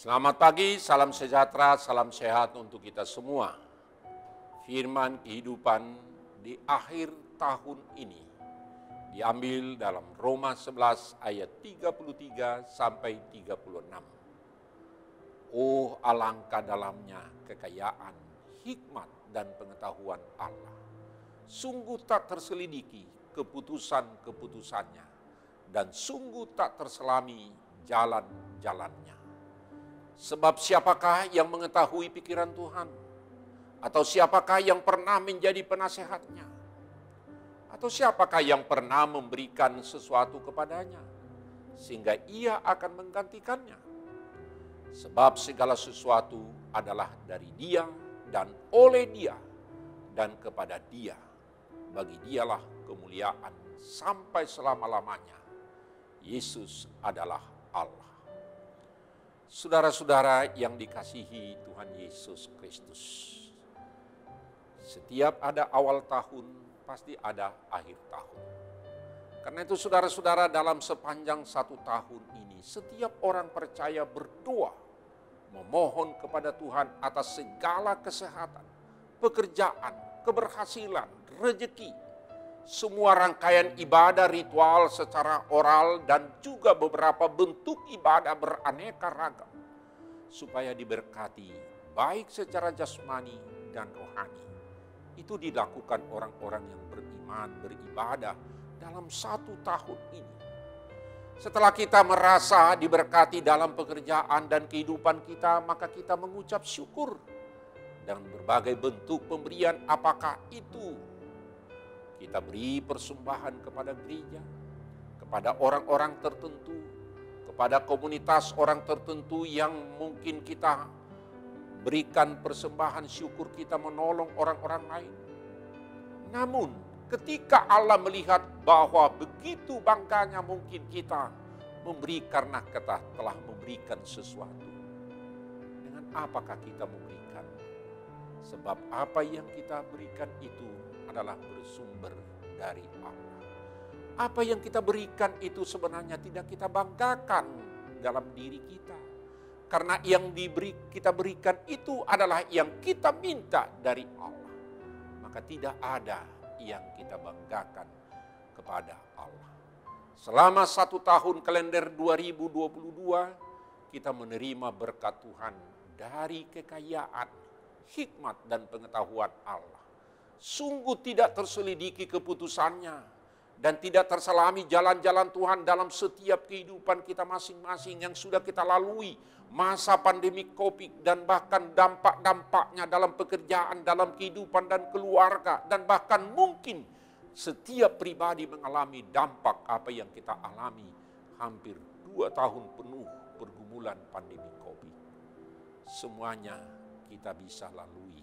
Selamat pagi, salam sejahtera, salam sehat untuk kita semua. Firman kehidupan di akhir tahun ini diambil dalam Roma 11 ayat 33 sampai 36. Oh, alangkah dalamnya kekayaan, hikmat dan pengetahuan Allah. Sungguh tak terselidiki keputusan-keputusannya dan sungguh tak terselami jalan-jalannya. Sebab siapakah yang mengetahui pikiran Tuhan? Atau siapakah yang pernah menjadi penasehatnya? Atau siapakah yang pernah memberikan sesuatu kepadanya? Sehingga ia akan menggantikannya. Sebab segala sesuatu adalah dari Dia dan oleh Dia dan kepada Dia. Bagi Dialah kemuliaan sampai selama-lamanya. Yesus adalah Allah. Saudara-saudara yang dikasihi Tuhan Yesus Kristus. Setiap ada awal tahun, pasti ada akhir tahun. Karena itu saudara-saudara, dalam sepanjang satu tahun ini, setiap orang percaya berdoa, memohon kepada Tuhan atas segala kesehatan, pekerjaan, keberhasilan, rezeki, semua rangkaian ibadah ritual secara oral dan juga beberapa bentuk ibadah beraneka ragam supaya diberkati baik secara jasmani dan rohani. Itu dilakukan orang-orang yang beriman, beribadah dalam satu tahun ini. Setelah kita merasa diberkati dalam pekerjaan dan kehidupan kita, maka kita mengucap syukur dan berbagai bentuk pemberian, apakah itu kita beri persembahan kepada gereja, kepada orang-orang tertentu, kepada komunitas orang tertentu yang mungkin kita berikan persembahan syukur, kita menolong orang-orang lain. Namun ketika Allah melihat bahwa begitu bangganya mungkin kita memberi karena kita telah memberikan sesuatu, dengan apakah kita memberikan? Sebab apa yang kita berikan itu adalah bersumber dari Allah. Apa yang kita berikan itu sebenarnya tidak kita banggakan dalam diri kita. Karena yang kita berikan itu adalah yang kita minta dari Allah. Maka tidak ada yang kita banggakan kepada Allah. Selama satu tahun kalender 2022, kita menerima berkat Tuhan dari kekayaan, hikmat dan pengetahuan Allah. Sungguh tidak terselidiki keputusannya dan tidak terselami jalan-jalan Tuhan dalam setiap kehidupan kita masing-masing yang sudah kita lalui masa pandemi COVID dan bahkan dampak-dampaknya dalam pekerjaan, dalam kehidupan dan keluarga, dan bahkan mungkin setiap pribadi mengalami dampak apa yang kita alami hampir 2 tahun penuh pergumulan pandemi COVID. Semuanya kita bisa lalui.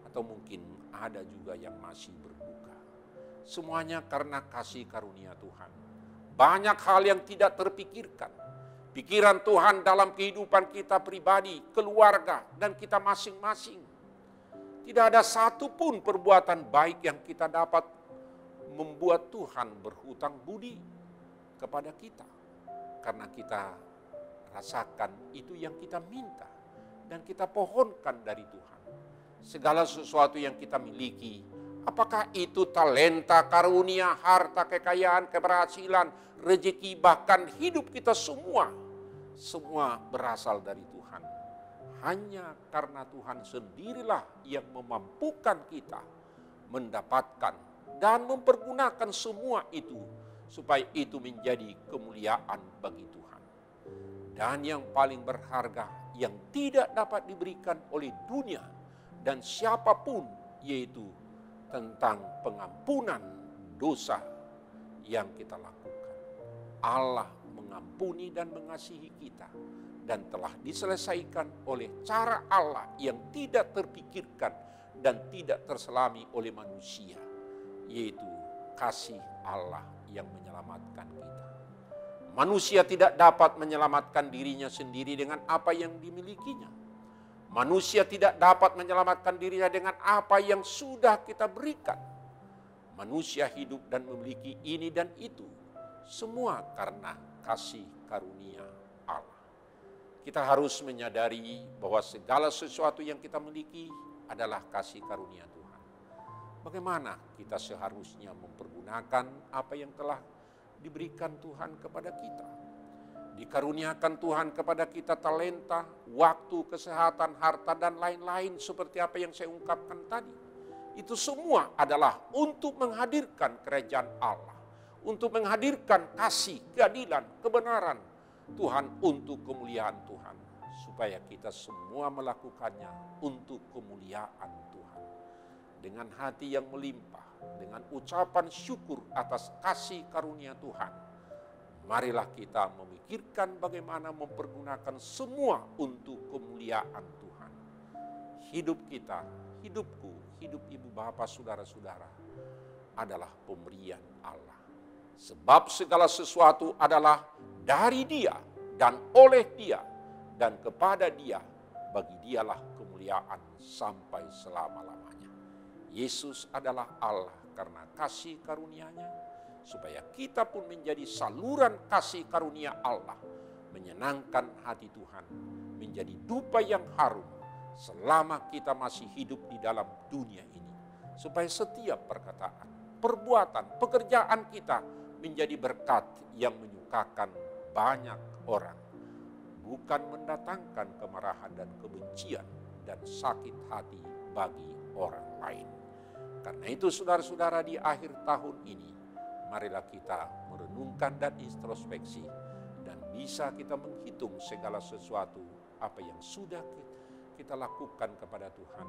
Atau mungkin ada juga yang masih berduka. Semuanya karena kasih karunia Tuhan. Banyak hal yang tidak terpikirkan. Pikiran Tuhan dalam kehidupan kita pribadi, keluarga, dan kita masing-masing. Tidak ada satupun perbuatan baik yang kita dapat membuat Tuhan berhutang budi kepada kita. Karena kita rasakan itu yang kita minta dan kita pohonkan dari Tuhan. Segala sesuatu yang kita miliki, apakah itu talenta, karunia, harta, kekayaan, keberhasilan, rezeki, bahkan hidup kita semua berasal dari Tuhan. Hanya karena Tuhan sendirilah yang memampukan kita mendapatkan dan mempergunakan semua itu supaya itu menjadi kemuliaan bagi Tuhan. Dan yang paling berharga yang tidak dapat diberikan oleh dunia dan siapapun, yaitu tentang pengampunan dosa yang kita lakukan. Allah mengampuni dan mengasihi kita dan telah diselesaikan oleh cara Allah yang tidak terpikirkan dan tidak terselami oleh manusia, yaitu kasih Allah yang menyelamatkan kita. Manusia tidak dapat menyelamatkan dirinya sendiri dengan apa yang dimilikinya. Manusia tidak dapat menyelamatkan dirinya dengan apa yang sudah kita berikan. Manusia hidup dan memiliki ini dan itu. Semua karena kasih karunia Allah. kita harus menyadari bahwa segala sesuatu yang kita miliki adalah kasih karunia Tuhan. Bagaimana kita seharusnya mempergunakan apa yang telah diberikan Tuhan kepada kita? Dikaruniakan Tuhan kepada kita talenta, waktu, kesehatan, harta, dan lain-lain seperti apa yang saya ungkapkan tadi. Itu semua adalah untuk menghadirkan kerajaan Allah, untuk menghadirkan kasih, keadilan, kebenaran Tuhan, untuk kemuliaan Tuhan. Supaya kita semua melakukannya untuk kemuliaan Tuhan. Dengan hati yang melimpah, dengan ucapan syukur atas kasih karunia Tuhan, marilah kita memikirkan bagaimana mempergunakan semua untuk kemuliaan Tuhan. Hidup kita, hidupku, hidup ibu bapak saudara-saudara adalah pemberian Allah. Sebab segala sesuatu adalah dari Dia dan oleh Dia dan kepada Dia, bagi Dialah kemuliaan sampai selama-lamanya. Yesus adalah Allah karena kasih karunia-Nya, supaya kita pun menjadi saluran kasih karunia Allah, menyenangkan hati Tuhan, menjadi dupa yang harum selama kita masih hidup di dalam dunia ini. Supaya setiap perkataan, perbuatan, pekerjaan kita menjadi berkat yang menyukakan banyak orang. Bukan mendatangkan kemarahan dan kebencian dan sakit hati bagi orang lain. Karena itu saudara-saudara, di akhir tahun ini, marilah kita merenungkan dan introspeksi, dan bisa kita menghitung segala sesuatu apa yang sudah kita lakukan kepada Tuhan,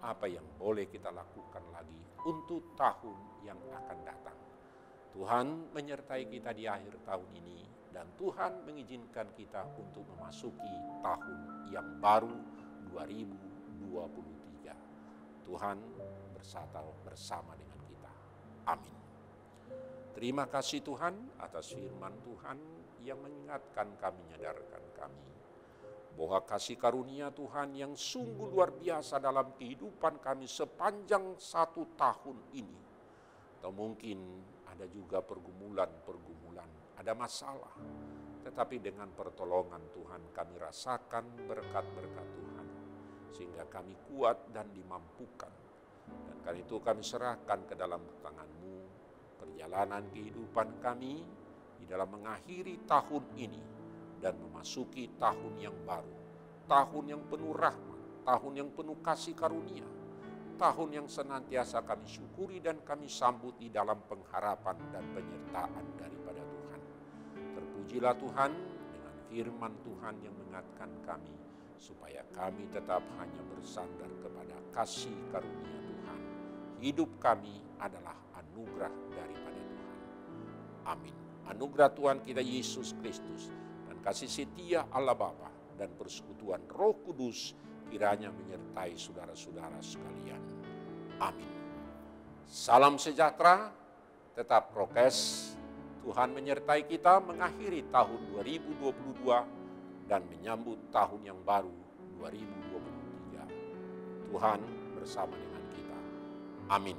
apa yang boleh kita lakukan lagi untuk tahun yang akan datang. Tuhan menyertai kita di akhir tahun ini, dan Tuhan mengizinkan kita untuk memasuki tahun yang baru 2023. Tuhan bersama dengan kita. Amin. Terima kasih Tuhan atas firman Tuhan yang mengingatkan kami, menyadarkan kami bahwa kasih karunia Tuhan yang sungguh luar biasa dalam kehidupan kami sepanjang 1 tahun ini. Atau mungkin ada juga pergumulan, ada masalah. Tetapi dengan pertolongan Tuhan kami rasakan berkat-berkat Tuhan, sehingga kami kuat dan dimampukan. Dan karena itu kami serahkan ke dalam tangan-Mu perjalanan kehidupan kami di dalam mengakhiri tahun ini dan memasuki tahun yang baru. Tahun yang penuh rahmat, tahun yang penuh kasih karunia. Tahun yang senantiasa kami syukuri dan kami sambut di dalam pengharapan dan penyertaan daripada Tuhan. Terpujilah Tuhan dengan firman Tuhan yang mengingatkan kami, supaya kami tetap hanya bersandar kepada kasih karunia Tuhan. Hidup kami adalah anugerah daripada Tuhan. Amin. Anugerah Tuhan kita Yesus Kristus dan kasih setia Allah Bapa dan persekutuan Roh Kudus kiranya menyertai saudara-saudara sekalian. Amin. Salam sejahtera, tetap prokes. Tuhan menyertai kita mengakhiri tahun 2022 dan menyambut tahun yang baru 2023. Tuhan bersama dengan kita. Amin.